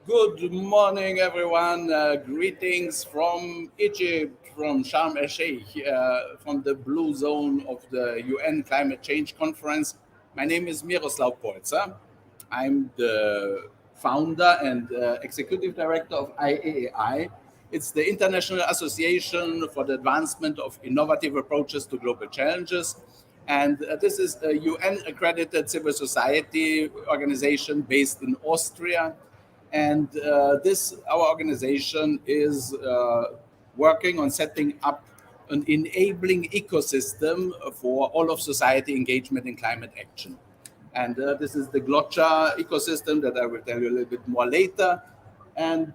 Good morning, everyone. Greetings from Egypt, from Sharm el Sheikh, from the blue zone of the UN Climate Change Conference. My name is Miroslav Polzer. I'm the founder and executive director of IAAI. It's the International Association for the Advancement of Innovative Approaches to Global Challenges. And this is a UN accredited civil society organization based in Austria, and our organization is working on setting up an enabling ecosystem for all of society engagement in climate action. And this is the Glotcha ecosystem that I will tell you a little bit more later. And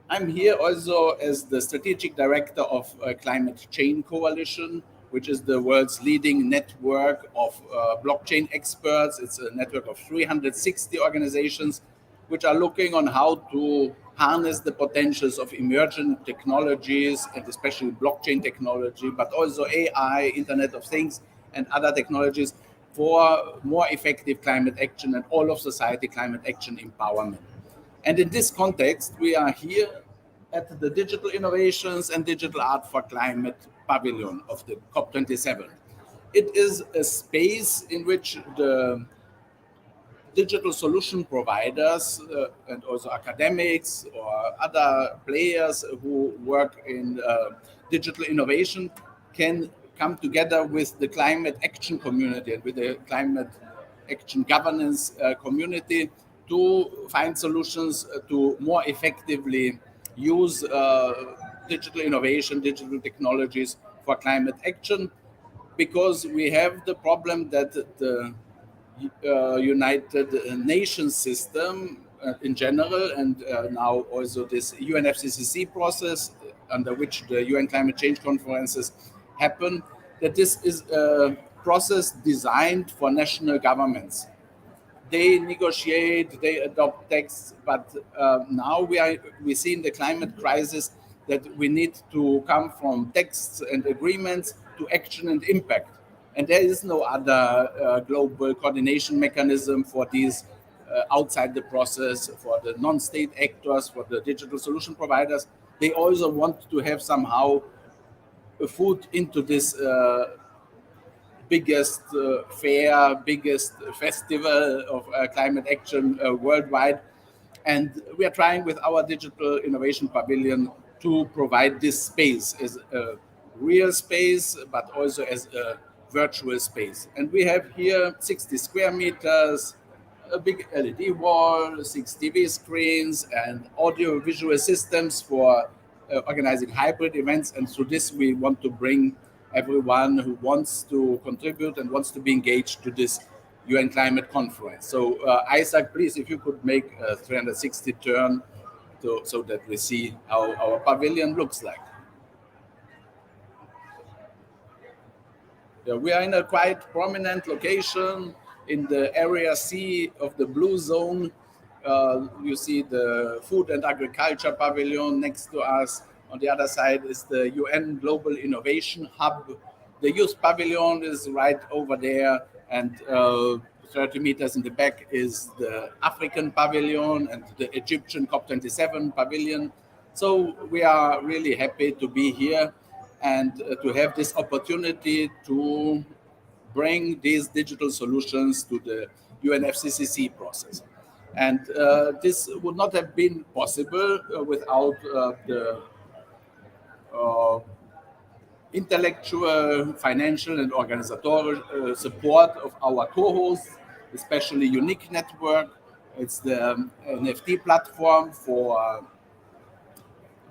I'm here also as the strategic director of Climate Chain Coalition, which is the world's leading network of blockchain experts. It's a network of 360 organizations which are looking on how to harness the potentials of emerging technologies, and especially blockchain technology, but also AI, Internet of Things, and other technologies for more effective climate action and all of society climate action empowerment. And in this context, we are here at the Digital Innovations and Digital Art for Climate Pavilion of the COP27. It is a space in which the digital solution providers and also academics or other players who work in digital innovation can come together with the climate action community and with the climate action governance community to find solutions to more effectively use digital innovation, digital technologies for climate action, because we have the problem that the United Nations system in general, and now also this UNFCCC process under which the UN climate change conferences happen, that this is a process designed for national governments. They negotiate, they adopt texts, but now we see in the climate crisis that we need to come from texts and agreements to action and impact. And there is no other global coordination mechanism for these outside the process, for the non-state actors, for the digital solution providers. They also want to have somehow a foot into this biggest fair, biggest festival of climate action worldwide. And we are trying with our Digital Innovation Pavilion to provide this space as a real space, but also as a virtual space. And we have here 60 square meters, a big LED wall, 6 TV screens, and audio visual systems for organizing hybrid events. And through this, we want to bring everyone who wants to contribute and wants to be engaged to this UN climate conference. So Isaac, please, if you could make a 360 turn so that we see how our pavilion looks like. Yeah, we are in a quite prominent location in the area C of the blue zone. You see the food and agriculture pavilion next to us. On the other side is the UN Global Innovation Hub. The youth pavilion is right over there, and 30 meters in the back is the African pavilion and the Egyptian COP27 pavilion. So we are really happy to be here and to have this opportunity to bring these digital solutions to the UNFCCC process. And this would not have been possible without the intellectual, financial, and organizational support of our co-hosts, especially Unique Network. It's the NFT platform for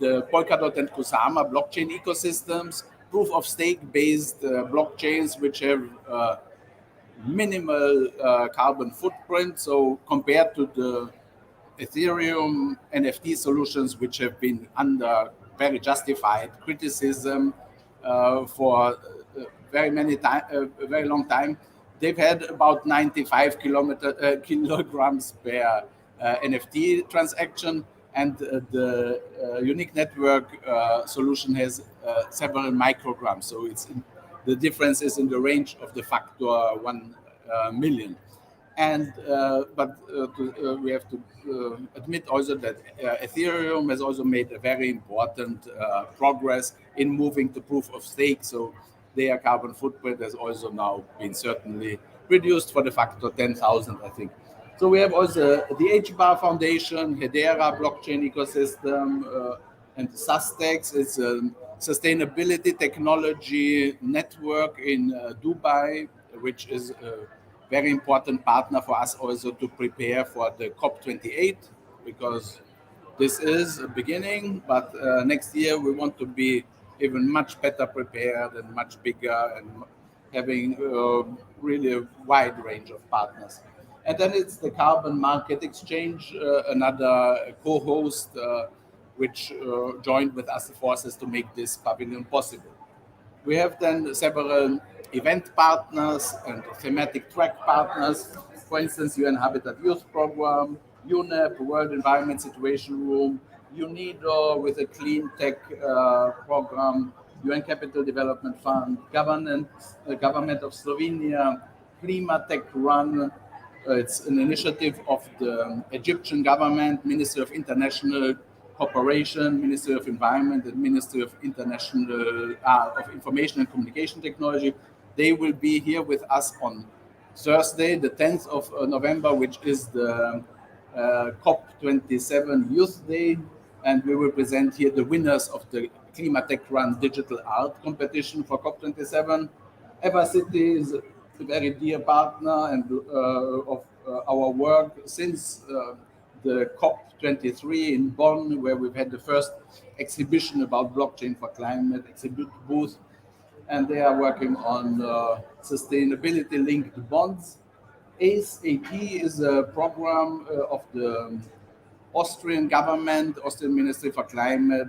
the Polkadot and Kusama blockchain ecosystems, proof of stake based blockchains which have minimal carbon footprint. So compared to the Ethereum NFT solutions, which have been under very justified criticism for a very long time, they've had about 95 kilograms per NFT transaction, and the Unique Network solution has several micrograms. So the difference is in the range of the factor 1 million. And we have to admit also that Ethereum has also made a very important progress in moving to proof of stake. So their carbon footprint has also now been certainly reduced for the factor 10,000, I think. So we have also the HBAR Foundation, Hedera blockchain ecosystem, and Sustex is a sustainability technology network in Dubai, which is a very important partner for us also to prepare for the COP28, because this is a beginning, but next year we want to be even much better prepared and much bigger and having really a wide range of partners. And then it's the Carbon Market Exchange, another co-host, which joined with us forces to make this pavilion possible. We have then several event partners and thematic track partners. For instance, UN Habitat Youth Program, UNEP, World Environment Situation Room, UNIDO with a clean tech program, UN Capital Development Fund, Government of Slovenia, Klimatech Run. It's an initiative of the Egyptian government, Ministry of International Cooperation, Ministry of Environment, and Ministry of International of Information and Communication Technology. They will be here with us on Thursday, the 10th of November, which is the COP27 Youth Day, and we will present here the winners of the Klimatech Run Digital Art Competition for COP27. Evercity is a very dear partner and of our work since the COP23 in Bonn, where we've had the first exhibition about blockchain for climate exhibit booth, and they are working on sustainability linked bonds. ACE-AP is a program of the Austrian government, Austrian Ministry for Climate,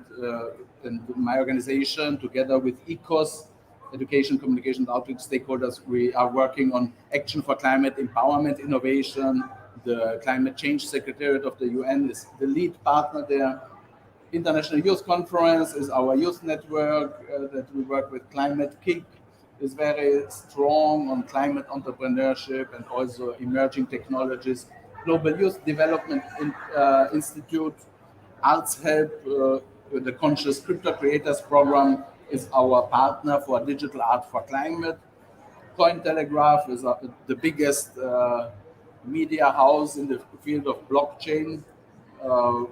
and my organization, together with ECOS, Education, Communication, and Outreach stakeholders, we are working on action for climate empowerment innovation. The Climate Change Secretariat of the UN is the lead partner there. International Youth Conference is our youth network that we work with. Climate Kick is very strong on climate entrepreneurship and also emerging technologies. Global Youth Development Institute, Arts Help, the Conscious Crypto Creators Program is our partner for digital art for climate. Cointelegraph is the biggest media house in the field of blockchain uh,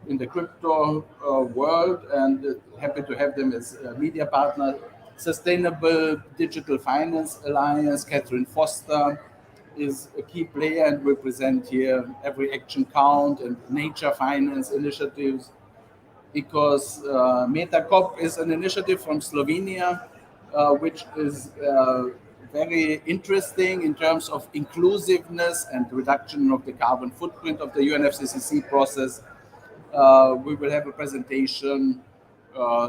in the crypto world, and happy to have them as a media partner. Sustainable Digital Finance Alliance, Catherine Foster is a key player and will present here every action count and nature finance initiatives, because MetaCop is an initiative from Slovenia, which is very interesting in terms of inclusiveness and reduction of the carbon footprint of the UNFCCC process. We will have a presentation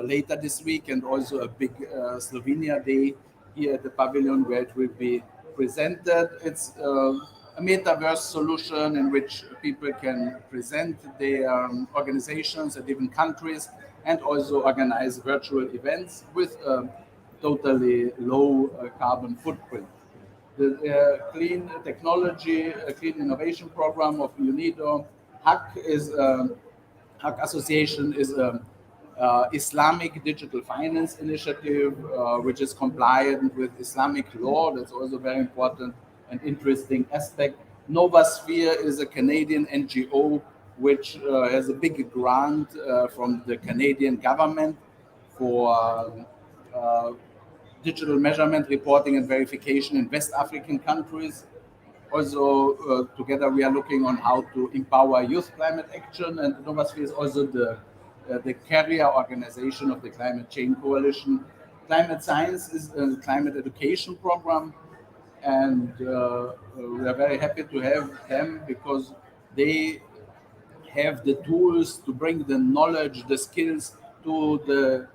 later this week and also a big Slovenia Day here at the pavilion where it will be presented. It's a metaverse solution in which people can present their organizations at different countries and also organize virtual events with a totally low carbon footprint. The Clean Technology, Clean Innovation Program of UNIDO, HAC is HAC Association is a Islamic digital finance initiative, which is compliant with Islamic law. That's also very important and interesting aspect. Novasphere is a Canadian NGO which has a big grant from the Canadian government for digital measurement, reporting, and verification in West African countries. Also, together we are looking on how to empower youth climate action, and Novasphere is also the carrier organization of the Climate Change Coalition. Climate Science is a climate education program, and we are very happy to have them because they have the tools to bring the knowledge, the skills to the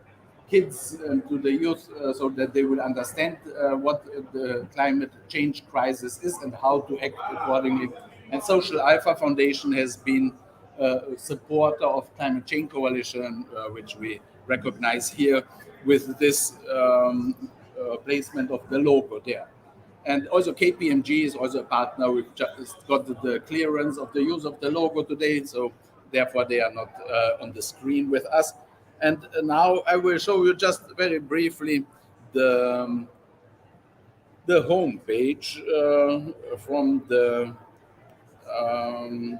kids and to the youth so that they will understand what the climate change crisis is and how to act accordingly. And Social Alpha Foundation has been a supporter of Climate Change Coalition, which we recognize here with this placement of the logo there. And also KPMG is also a partner. We've just got the clearance of the use of the logo today, so therefore they are not on the screen with us. And now I will show you just very briefly the the home page from the um,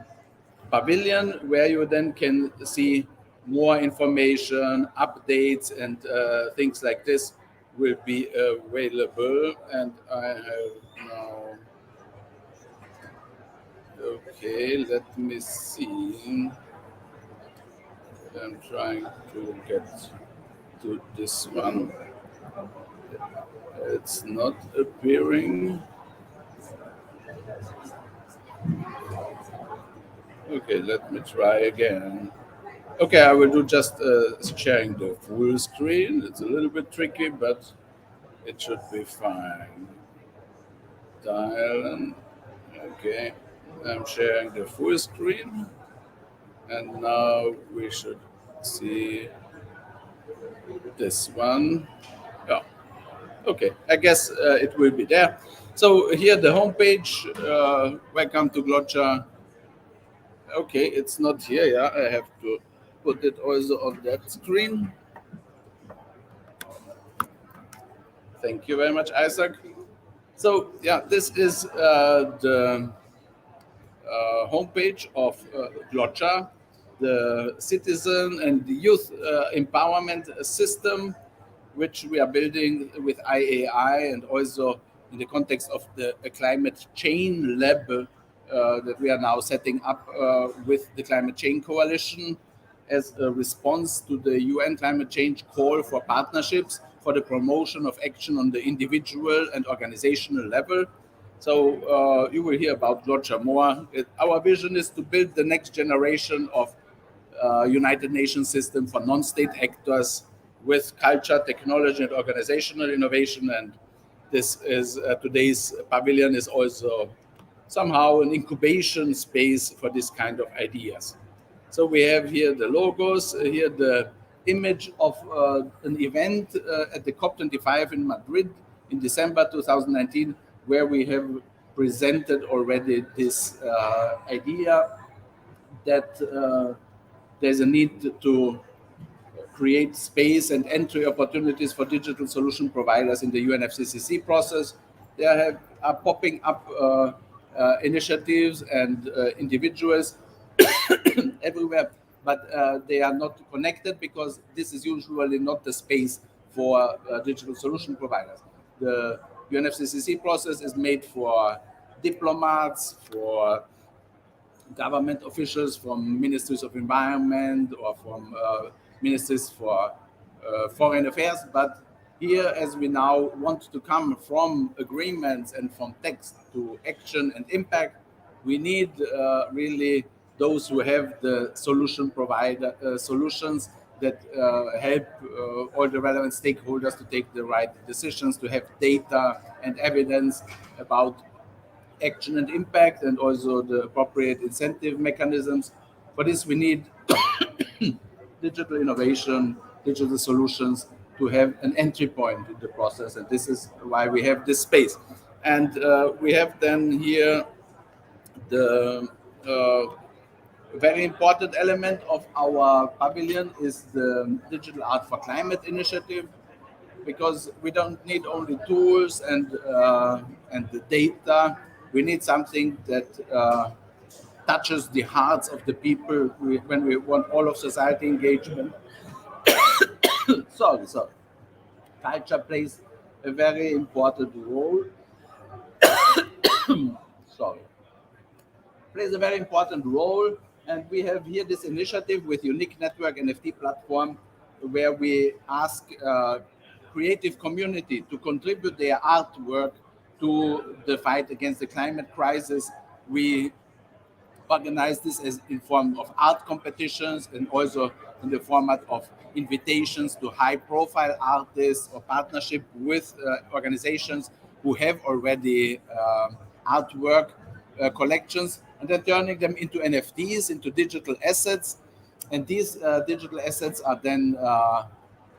pavilion, where you then can see more information, updates, and things like this will be available. And I have now, okay, let me see. I'm trying to get to this one. It's not appearing. Okay, let me try again. Okay, I will do just sharing the full screen. It's a little bit tricky, but it should be fine. Dial. Okay, I'm sharing the full screen, and now we should see this one. Yeah. Okay, I guess it will be there. So here the homepage. Welcome to Glotcha. Okay, it's not here. Yeah, I have to put it also on that screen. Thank you very much, Isaac. So yeah, this is the homepage of Glotcha, the citizen and the youth empowerment system, which we are building with IAI and also in the context of the climate chain lab that we are now setting up with the Climate Change Coalition as a response to the UN climate change call for partnerships for the promotion of action on the individual and organizational level. So you will hear about Roger more. Our vision is to build the next generation of United Nations system for non-state actors with culture, technology, and organizational innovation. And this is today's pavilion is also somehow an incubation space for this kind of ideas. So we have here the logos, here the image of an event at the COP25 in Madrid in December 2019, where we have presented already this idea that there's a need to create space and entry opportunities for digital solution providers in the UNFCCC process. Are popping up initiatives and individuals everywhere, but they are not connected because this is usually not the space for digital solution providers. The UNFCCC process is made for diplomats, for government officials, from ministries of environment or from ministries for foreign affairs. But here, as we now want to come from agreements and from text to action and impact, we need really those who have the solution provider solutions that help all the relevant stakeholders to take the right decisions, to have data and evidence about action and impact, and also the appropriate incentive mechanisms. For this, we need digital innovation, digital solutions to have an entry point in the process. And this is why we have this space. And we have then here the very important element of our pavilion is the Digital Art for Climate initiative, because we don't need only tools and the data. We need something that touches the hearts of the people when we want all of society engagement. Sorry. Culture plays a very important role. Sorry. Plays a very important role. And we have here this initiative with Unique Network NFT platform, where we ask creative community to contribute their artwork to the fight against the climate crisis. We organize this as in form of art competitions and also in the format of invitations to high profile artists or partnership with organizations who have already artwork collections, and then turning them into NFTs, into digital assets. And these digital assets are then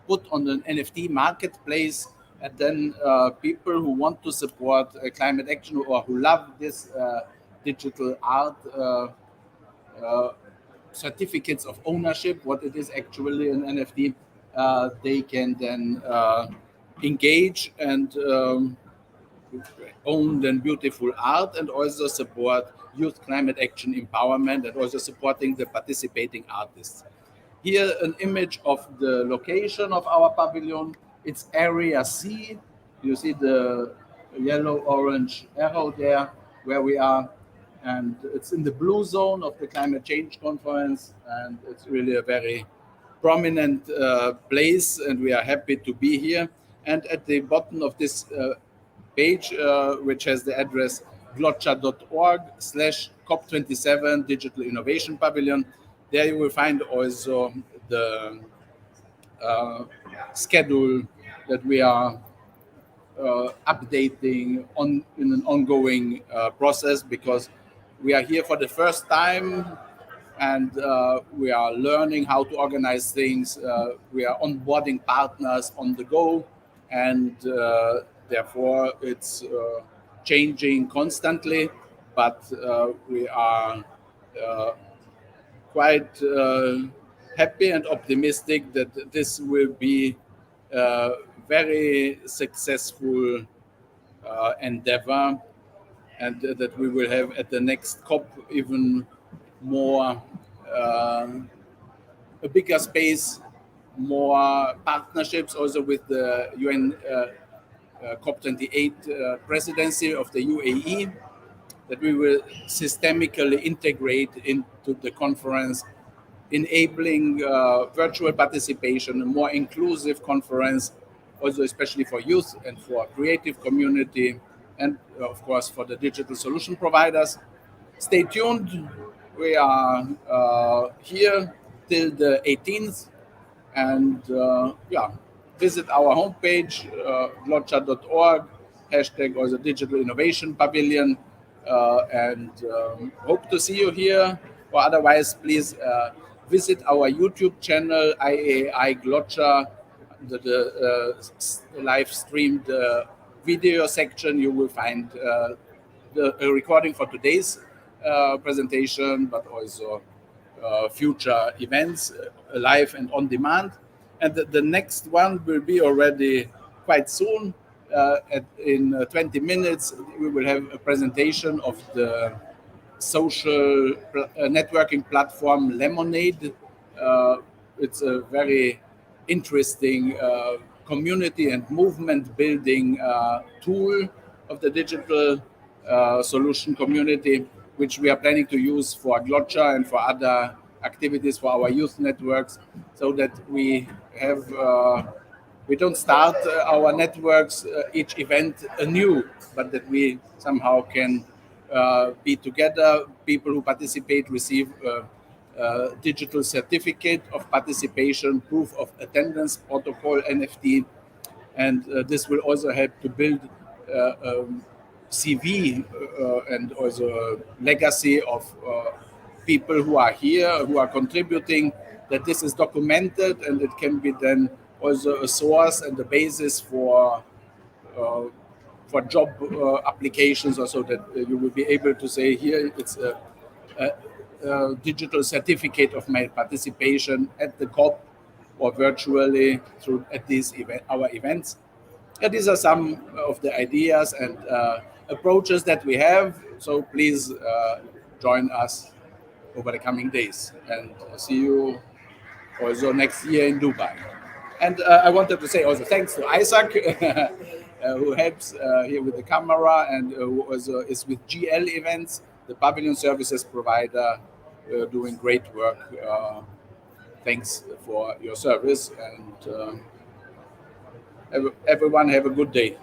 put on an NFT marketplace And then people who want to support climate action or who love this digital art uh, certificates of ownership, what it is actually an NFT, they can then engage and own then beautiful art and also support youth climate action empowerment and also supporting the participating artists. Here, an image of the location of our pavilion. It's Area C. You see the yellow-orange arrow there where we are. And it's in the blue zone of the climate change conference. And it's really a very prominent place. And we are happy to be here. And at the bottom of this page, which has the address glotcha.org/COP27 Digital Innovation Pavilion. There you will find also the uh, schedule that we are updating on in an ongoing process because we are here for the first time and we are learning how to organize things. We are onboarding partners on the go, and therefore it's changing constantly. But we are uh, quite happy and optimistic that this will be a very successful endeavor and that we will have at the next COP even more a bigger space, more partnerships also with the UN COP28 presidency of the UAE, that we will systemically integrate into the conference, enabling virtual participation, a more inclusive conference, also especially for youth and for creative community, and of course for the digital solution providers. Stay tuned. We are here till the 18th, and yeah, visit our homepage, glotcha.org, hashtag or the Digital Innovation Pavilion, and hope to see you here. Or otherwise, please visit our YouTube channel, IAI Glotcha, the live streamed video section. You will find the a recording for today's presentation, but also future events, live and on demand. And the next one will be already quite soon. In 20 minutes, we will have a presentation of the social networking platform Lemonade. Uh, it's a very interesting community and movement building tool of the digital solution community, which we are planning to use for Glotcha and for other activities for our youth networks, so that we have we don't start our networks each event anew, but that we somehow can be together. People who participate receive a digital certificate of participation, proof of attendance protocol NFT, and this will also help to build CV and also a legacy of people who are here, who are contributing, that this is documented and it can be then also a source and the basis uh, for job applications, also that you will be able to say here it's a digital certificate of my participation at the COP or virtually through at these our events. Yeah, these are some of the ideas and approaches that we have. So please join us over the coming days and see you also next year in Dubai. And I wanted to say also thanks to Isaac, who helps here with the camera and who also is with GL Events, the pavilion services provider, doing great work. Thanks for your service and everyone have a good day.